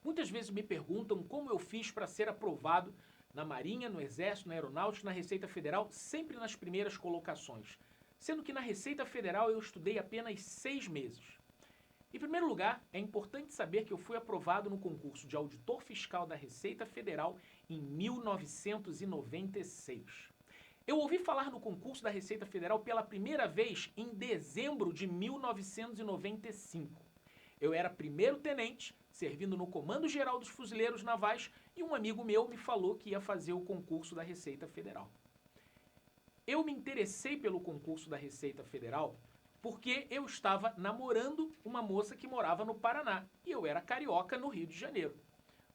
Muitas vezes me perguntam como eu fiz para ser aprovado na Marinha, no Exército, na Aeronáutica, na Receita Federal, sempre nas primeiras colocações. Sendo que na Receita Federal eu estudei apenas 6 meses. Em primeiro lugar, é importante saber que eu fui aprovado no concurso de auditor fiscal da Receita Federal em 1996. Eu ouvi falar no concurso da Receita Federal pela primeira vez em dezembro de 1995. Eu era primeiro-tenente, servindo no Comando Geral dos Fuzileiros Navais, e um amigo meu me falou que ia fazer o concurso da Receita Federal. Eu me interessei pelo concurso da Receita Federal porque eu estava namorando uma moça que morava no Paraná e eu era carioca no Rio de Janeiro.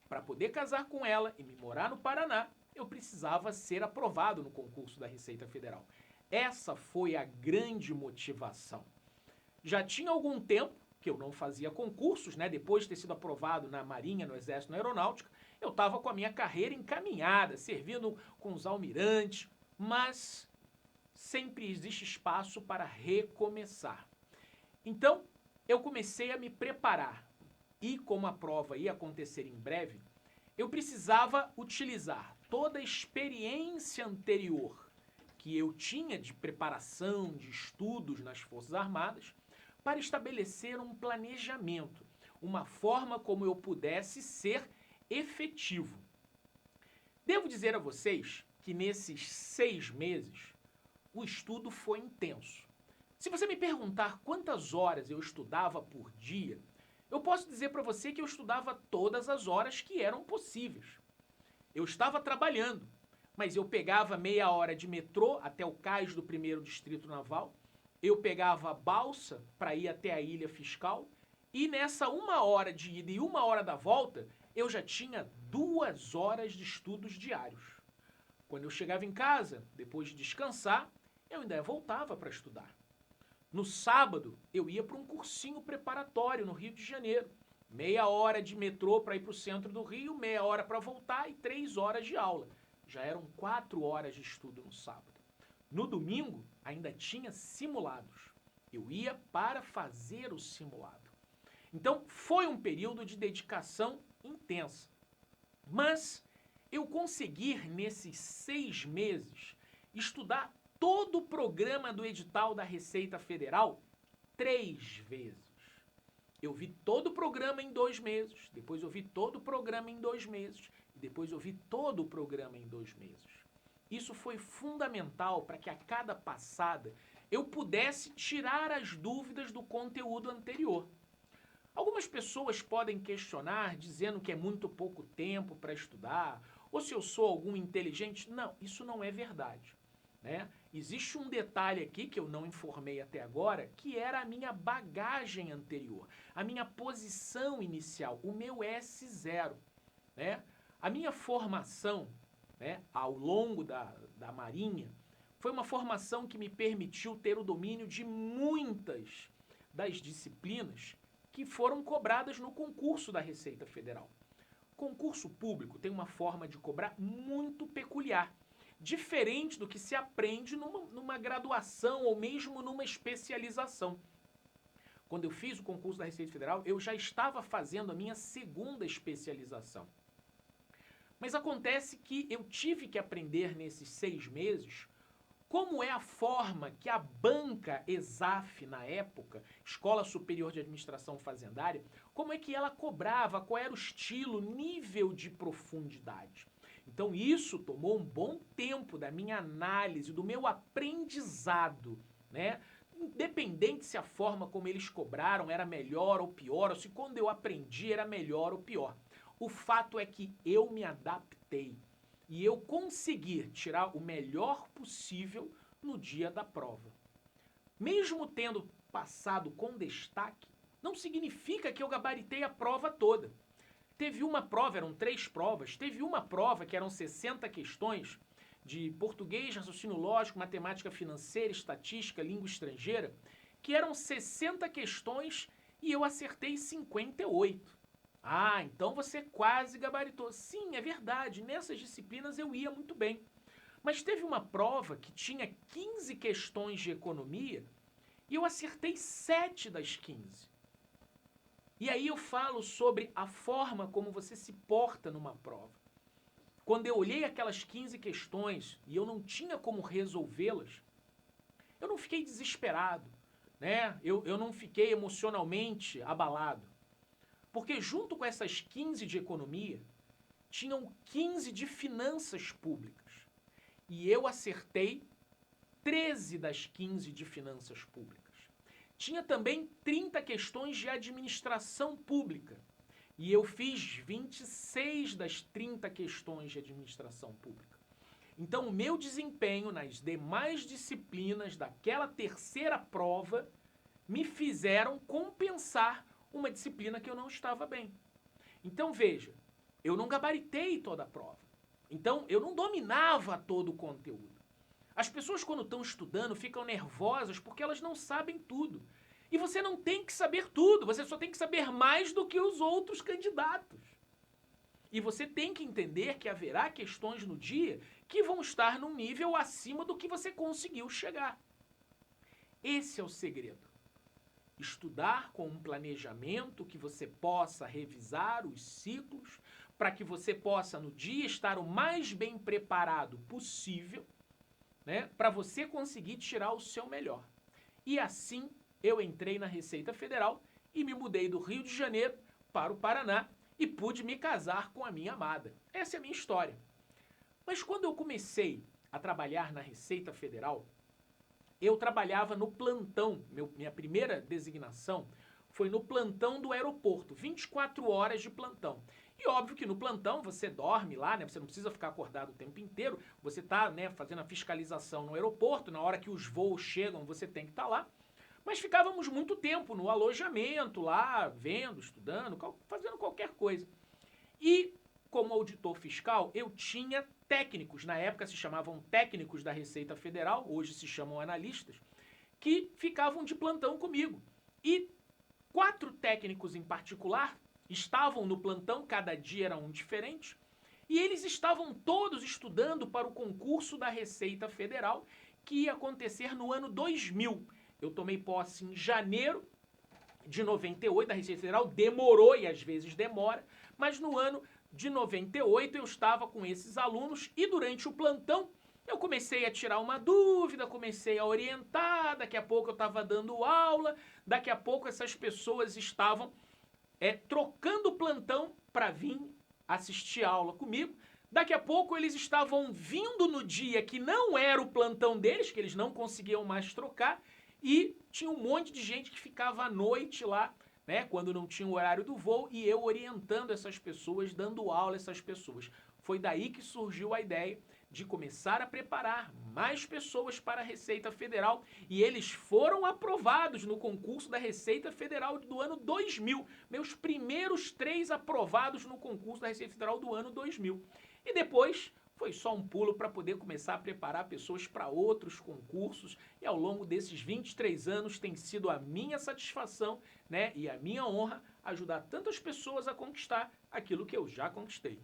Para poder casar com ela e me morar no Paraná, eu precisava ser aprovado no concurso da Receita Federal. Essa foi a grande motivação. Já tinha algum tempo que eu não fazia concursos, né? Depois de ter sido aprovado na Marinha, no Exército, na Aeronáutica, eu estava com a minha carreira encaminhada, servindo com os almirantes, mas sempre existe espaço para recomeçar. Então, eu comecei a me preparar. E como a prova ia acontecer em breve, eu precisava utilizar toda a experiência anterior que eu tinha de preparação, de estudos nas Forças Armadas, para estabelecer um planejamento, uma forma como eu pudesse ser efetivo. Devo dizer a vocês que nesses 6 meses, o estudo foi intenso. Se você me perguntar quantas horas eu estudava por dia, eu posso dizer para você que eu estudava todas as horas que eram possíveis. Eu estava trabalhando, mas eu pegava meia hora de metrô até o cais do 1º Distrito Naval, eu pegava balsa para ir até a Ilha Fiscal, e nessa 1 hora de ida e 1 hora da volta, eu já tinha 2 horas de estudos diários. Quando eu chegava em casa, depois de descansar, eu ainda voltava para estudar. No sábado, eu ia para um cursinho preparatório no Rio de Janeiro. Meia hora de metrô para ir para o centro do Rio, meia hora para voltar e 3 horas de aula. Já eram 4 horas de estudo no sábado. No domingo, ainda tinha simulados. Eu ia para fazer o simulado. Então, foi um período de dedicação intensa. Mas eu consegui, nesses 6 meses, estudar todo o programa do edital da Receita Federal 3 vezes. Eu vi todo o programa em 2 meses, depois eu vi todo o programa em 2 meses, e depois eu vi todo o programa em 2 meses. Isso foi fundamental para que a cada passada eu pudesse tirar as dúvidas do conteúdo anterior. Algumas pessoas podem questionar dizendo que é muito pouco tempo para estudar, ou se eu sou algum inteligente. Não, isso não é verdade, né? Existe um detalhe aqui que eu não informei até agora, que era a minha bagagem anterior, a minha posição inicial, o meu S0, né? A minha formação, né, ao longo da Marinha foi uma formação que me permitiu ter o domínio de muitas das disciplinas que foram cobradas no concurso da Receita Federal. Concurso público tem uma forma de cobrar muito peculiar, diferente do que se aprende numa graduação ou mesmo numa especialização. Quando eu fiz o concurso da Receita Federal, eu já estava fazendo a minha 2ª especialização. Mas acontece que eu tive que aprender nesses 6 meses como é a forma que a banca ESAF, na época, Escola Superior de Administração Fazendária, como é que ela cobrava, qual era o estilo, nível de profundidade. Então isso tomou um bom tempo da minha análise, do meu aprendizado, né? Independente se a forma como eles cobraram era melhor ou pior, ou se quando eu aprendi era melhor ou pior. O fato é que eu me adaptei e eu consegui tirar o melhor possível no dia da prova. Mesmo tendo passado com destaque, não significa que eu gabaritei a prova toda. Teve uma prova, eram 3 provas, teve uma prova que eram 60 questões de português, raciocínio lógico, matemática financeira, estatística, língua estrangeira, que eram 60 questões e eu acertei 58. Ah, então você quase gabaritou. Sim, é verdade, nessas disciplinas eu ia muito bem. Mas teve uma prova que tinha 15 questões de economia e eu acertei 7 das 15. E aí eu falo sobre a forma como você se porta numa prova. Quando eu olhei aquelas 15 questões e eu não tinha como resolvê-las, eu não fiquei desesperado, né? Eu não fiquei emocionalmente abalado. Porque junto com essas 15 de economia, tinham 15 de finanças públicas. E eu acertei 13 das 15 de finanças públicas. Tinha também 30 questões de administração pública. E eu fiz 26 das 30 questões de administração pública. Então, o meu desempenho nas demais disciplinas daquela terceira prova me fizeram compensar uma disciplina que eu não estava bem. Então, veja, eu não gabaritei toda a prova. Então, eu não dominava todo o conteúdo. As pessoas, quando estão estudando, ficam nervosas porque elas não sabem tudo. E você não tem que saber tudo, você só tem que saber mais do que os outros candidatos. E você tem que entender que haverá questões no dia que vão estar num nível acima do que você conseguiu chegar. Esse é o segredo. Estudar com um planejamento que você possa revisar os ciclos, para que você possa no dia estar o mais bem preparado possível, né, para você conseguir tirar o seu melhor. E assim eu entrei na Receita Federal e me mudei do Rio de Janeiro para o Paraná e pude me casar com a minha amada. Essa é a minha história. Mas quando eu comecei a trabalhar na Receita Federal, eu trabalhava no plantão. Minha primeira designação foi no plantão do aeroporto, 24 horas de plantão. E óbvio que no plantão você dorme lá, né? Você não precisa ficar acordado o tempo inteiro. Você está, né, fazendo a fiscalização no aeroporto, na hora que os voos chegam você tem que estar lá. Mas ficávamos muito tempo no alojamento lá, vendo, estudando, fazendo qualquer coisa. E como auditor fiscal, eu tinha técnicos, na época se chamavam técnicos da Receita Federal, hoje se chamam analistas, que ficavam de plantão comigo. E 4 técnicos em particular estavam no plantão, cada dia era um diferente, e eles estavam todos estudando para o concurso da Receita Federal, que ia acontecer no ano 2000. Eu tomei posse em janeiro de 98, a Receita Federal demorou e às vezes demora, mas no ano de 98 eu estava com esses alunos e durante o plantão eu comecei a tirar uma dúvida, comecei a orientar, daqui a pouco eu estava dando aula, daqui a pouco essas pessoas estavam trocando o plantão para vir assistir a aula comigo. Daqui a pouco eles estavam vindo no dia que não era o plantão deles, que eles não conseguiam mais trocar, e tinha um monte de gente que ficava à noite lá, né, quando não tinha o horário do voo, e eu orientando essas pessoas, dando aula a essas pessoas. Foi daí que surgiu a ideia de começar a preparar mais pessoas para a Receita Federal, e eles foram aprovados no concurso da Receita Federal do ano 2000. Meus primeiros 3 aprovados no concurso da Receita Federal do ano 2000. E depois foi só um pulo para poder começar a preparar pessoas para outros concursos, e ao longo desses 23 anos tem sido a minha satisfação, né, e a minha honra ajudar tantas pessoas a conquistar aquilo que eu já conquistei.